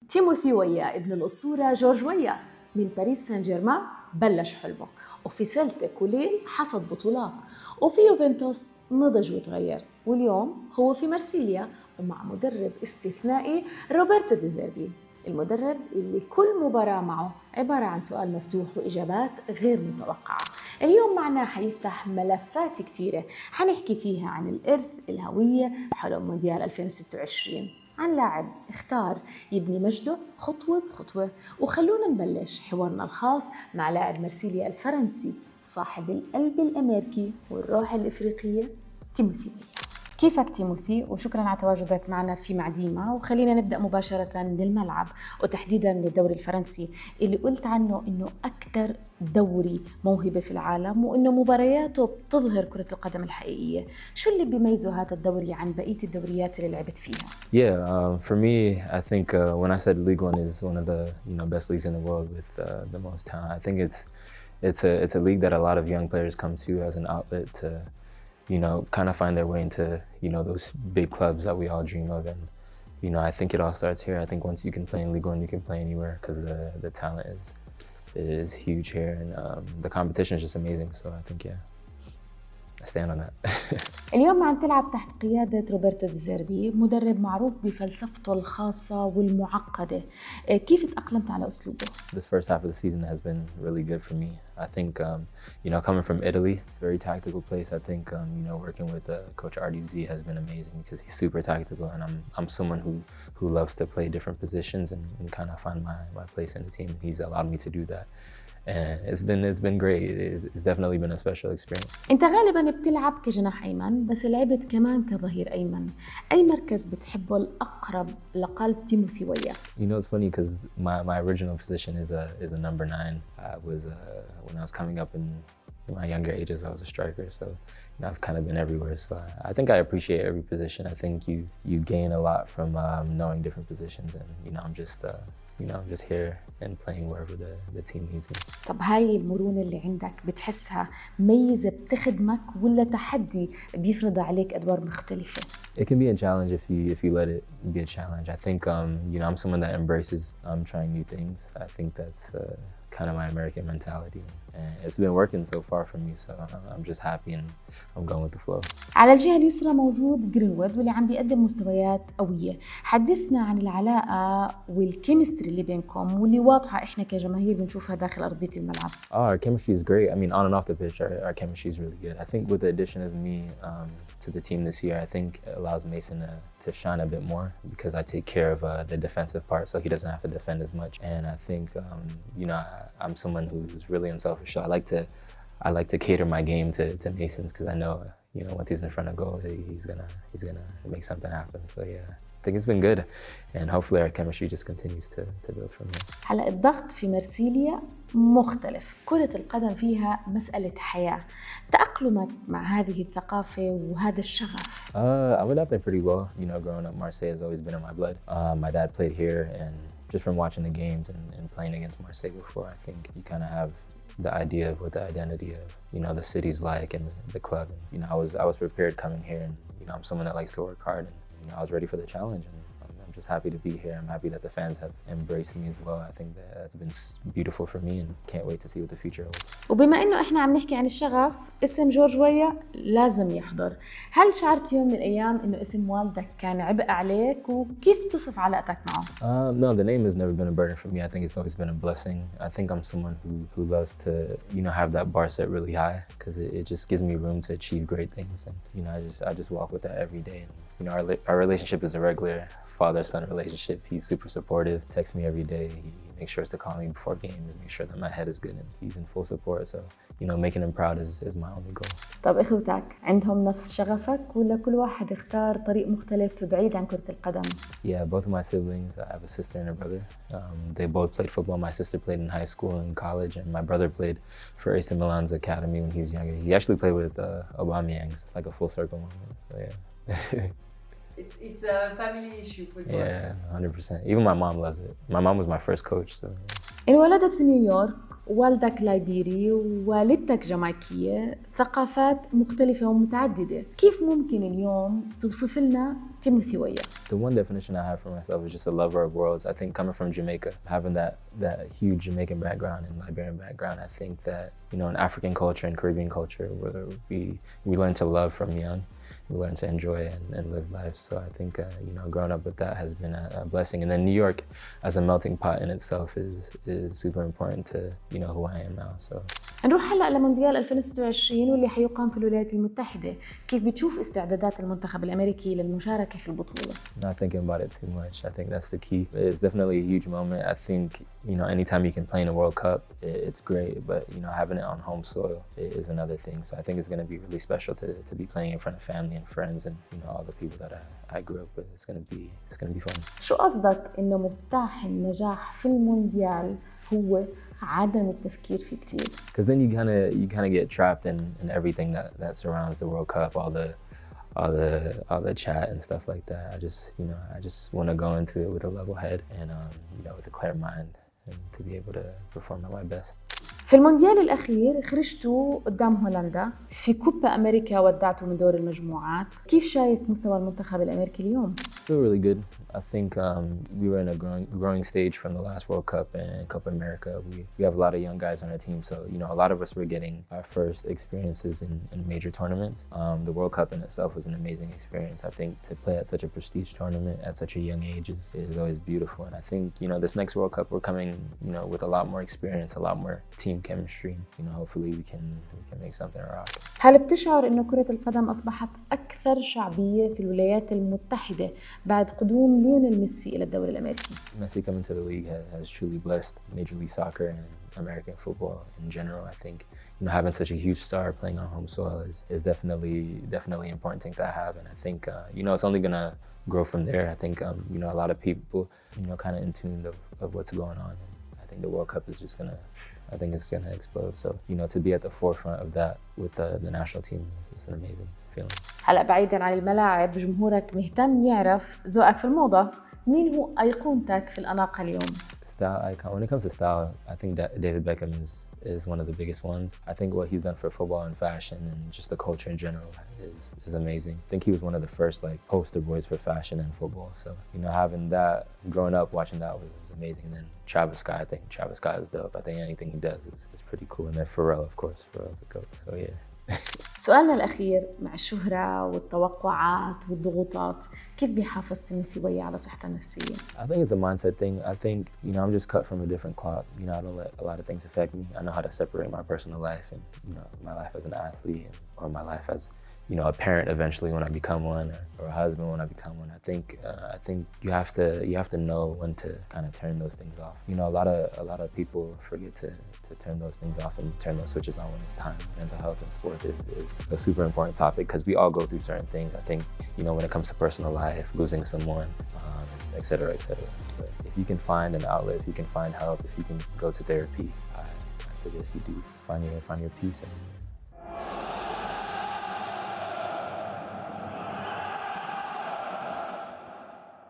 تيموثي وياه ابن الأسطورة جورج وياه من باريس سان جيرمان بلش حلمه، وفي سلتك وليل حصد بطولات، وفي يوفنتوس نضج وتغير، واليوم هو في مرسيليا ومع مدرب استثنائي روبرتو زيربي، المدرب اللي كل مباراة معه عبارة عن سؤال مفتوح وإجابات غير متوقعة. اليوم معنا حيفتح ملفات كتيرة حنحكي فيها عن الإرث، الهوية، حول مونديال 2026، عن لاعب اختار يبني مجده خطوة بخطوة. وخلونا نبلش حوارنا الخاص مع لاعب مرسيليا الفرنسي صاحب القلب الأمريكي والروح الإفريقية تيموثي. كيفك تيموثي؟ وشكراً على تواجدك معنا في مع ديما. وخلينا نبدأ مباشرة للملعب، وتحديداً من الدوري الفرنسي اللي قلت عنه إنه أكثر دوري موهبة في العالم، وإنه مبارياته بتظهر كرة القدم الحقيقية. شو اللي بيميزه هذا الدوري عن بقية الدوريات اللي لعبت فيها؟ For me, I think when I said League One is one of the best leagues in the world with the most talent. I think it's a league that a lot of young players come to as an outlet to kind of find their way into those big clubs that we all dream of. And I think it all starts here. I think once you can play in League One, you can play anywhere because the talent is huge here, and the competition is just amazing. So I think I stand on that. اليوم عم تلعب تحت قيادة روبرتو زيربي، مدرب معروف بفلسفته الخاصة والمعقدة. كيف تأقلمت على أسلوبه؟ This first half of the season has been really good for me. I think, coming from Italy, very tactical place. I think, working with Coach RDZ has been amazing because he's super tactical, and I'm someone who loves to play different positions and kind of find my place in the team. He's allowed me to do that. And it's been great. It's definitely been a special experience. انت غالبا بتلعب كجناح ايمن، بس لعبت كمان كظهير ايمن. اي مركز بتحبه الاقرب لقلب تيموثي وياه؟ It's funny because my original position is a number 9. I was when I was coming up in my younger ages, I was a striker, so I've kind of been everywhere. So I think I appreciate every position. I think you gain a lot from knowing different positions, and I'm just here and playing wherever the team needs me. طب هاي المرونة اللي عندك بتحسها ميزة بتخدمك ولا تحدي بيفرض عليك أدوار مختلفة؟ It can be a challenge if you let it be a challenge. I think I'm someone that embraces trying new things. I think that's kind of my American mentality, and it's been working so far for me. So I'm just happy and I'm going with the flow. على الجهة اليسرى موجود غرينوود واللي عم بيقدم مستويات قوية. حدثنا عن العلاقة والكيمستري اللي بينكم واللي واضحة إحنا كجماهير بنشوفها داخل أرضية الملعب. Our chemistry is great. I mean, on and off the pitch, our chemistry is really good. I think with the addition of me to the team this year, I think it allows Mason to shine a bit more because I take care of the defensive part, so he doesn't have to defend as much. And I think, I'm someone who's really unselfish. So I like to cater my game to Mason's because I know, once he's in front of goal, he's gonna make something happen. So I think it's been good, and hopefully our chemistry just continues to build from here. هلا الضغط في مرسيليا مختلف، كرة القدم فيها مسألة حياة. تأقلمك مع هذه الثقافة وهذا الشغف؟ I went up there pretty well. Growing up, Marseille has always been in my blood. My dad played here, and just from watching the games and playing against Marseille before, I think you kind of have the idea of what the identity of the city's like and the club. And I was prepared coming here, and I'm someone that likes to work hard, and I was ready for the challenge. And I'm just happy to be here. I'm happy that the fans have embraced me as well. I think that's been beautiful for me, and can't wait to see what the future holds. وبما إنه إحنا عم نحكي عن الشغف، اسم جورج وياه لازم يحضر. هل شعرت في يوم من الأيام إنه اسم والدك كان عبء عليك، وكيف تصف علاقتك معه؟ No, the name has never been a burden for me. I think it's always been a blessing. I think I'm someone who loves to have that bar set really high because it just gives me room to achieve great things. And I just walk with that every day. And our relationship is a regular father-son relationship. He's super supportive, texts me every day. He makes sure to call me before games and make sure that my head is good, and he's in full support. So, making him proud is my only goal. طب إخوتك عندهم نفس شغفك ولا كل واحد اختار طريق مختلف بعيد عن كرة القدم؟ Yeah, both of my siblings. I have a sister and a brother. They both played football. My sister played in high school and college, and my brother played for AC Milan's academy when he was younger. He actually played with Aubameyangs. It's like a full circle moment. So yeah. It's a family issue, football. Yeah, 100%. Even my mom loves it. My mom was my first coach, so. انولدت في نيويورك، والدك لايبيري ووالدتك جامايكية، ثقافات مختلفة ومتعددة. كيف ممكن اليوم توصف لنا تيموثي وياه؟ The one definition I have for myself is just a lover of worlds. I think coming from Jamaica, having that huge Jamaican background and Liberian background, I think that, you know, in African culture and Caribbean culture, where we learn to love from young. We learn to enjoy and live life. So I think, you know, growing up with that has been a blessing. And then New York as a melting pot in itself is super important to, you know, who I am now. So. نروح هلا لمونديال 2026 واللي حيقام في الولايات المتحدة. كيف بتشوف استعدادات المنتخب الأمريكي للمشاركة في البطولة؟ Not thinking about it too much. I think that's the key. It's definitely a huge moment. I think, you know, anytime you can play in a World Cup, it's great. But, you know, having it on home soil is another thing. So I think it's going to be really special to be playing in front of family and friends and, you know, all the people that I grew up with. It's going to be fun. شو قصدك إنه مفتاح النجاح في المونديال هو عدم التفكير فيه كتير؟ Because then you kind of get trapped in everything that surrounds the World Cup, all the chat and stuff like that. I just want to go into it with a level head and, you know, with a clear mind and to be able to perform at my best. في المونديال الأخير خرجتوا قدام هولندا، في كوبا أمريكا ودعتوا من دور المجموعات. كيف شايف مستوى المنتخب الأمريكي اليوم؟ Feel really good. I think we were in a growing stage from the last World Cup and Copa America. We have a lot of young guys on our team, so, you know, a lot of us were getting our first experiences in major tournaments. The World Cup in itself was an amazing experience. I think to play at such a prestige tournament at such a young age is always beautiful. And I think, you know, this next World Cup we're coming, you know, with a lot more experience, a lot more team chemistry. You know, hopefully we can make something rock. هل بتشعر إنه كرة القدم أصبحت أكثر شعبية في الولايات المتحدة بعد قدوم ليونيل ميسي إلى الدوري الأمريكي؟ Messi coming to the league has truly blessed Major League Soccer and American football in general. I think, you know, having such a huge star playing on home soil is definitely an important thing to have. And I think, you know, it's only gonna grow from there. I think, you know, a lot of people, you know, kind of in tune of what's going on. And I think the World Cup is just I think it's gonna explode. So, you know, to be at the forefront of that with the national team is an amazing feeling. هلا بعيداً عن الملاعب، جمهورك مهتم يعرف ذوقك في الموضة. مين هو أيقونتك في الأناقة اليوم؟ Style icon. When it comes to style, I think that David Beckham is one of the biggest ones. I think what he's done for football and fashion and just the culture in general is amazing. I think he was one of the first like poster boys for fashion and football. So, you know, having that, growing up watching that was amazing. And then Travis Scott, I think Travis Scott is dope. I think anything he does is pretty cool. And then Pharrell, of course, Pharrell's a goat. So yeah. سؤالنا الأخير، مع الشهرة والتوقعات والضغوطات، كيف بيحافظ تيموثي وياه على صحته النفسية؟ I think it's a mindset thing. I think, you know, I'm just cut from a different cloth. You know, I don't let a lot of things affect me. I know how to separate my personal life and, you know, my life as an athlete or my life as, you know, a parent eventually when I become one, or a husband when I become one. I think you have to know when to kind of turn those things off. You know, a lot of people forget to turn those things off and turn those switches on when it's time. Mental health in sport is a super important topic because we all go through certain things. I think, you know, when it comes to personal life, losing someone, et cetera, et cetera. But if you can find an outlet, if you can find help, if you can go to therapy, I suggest you do find your peace and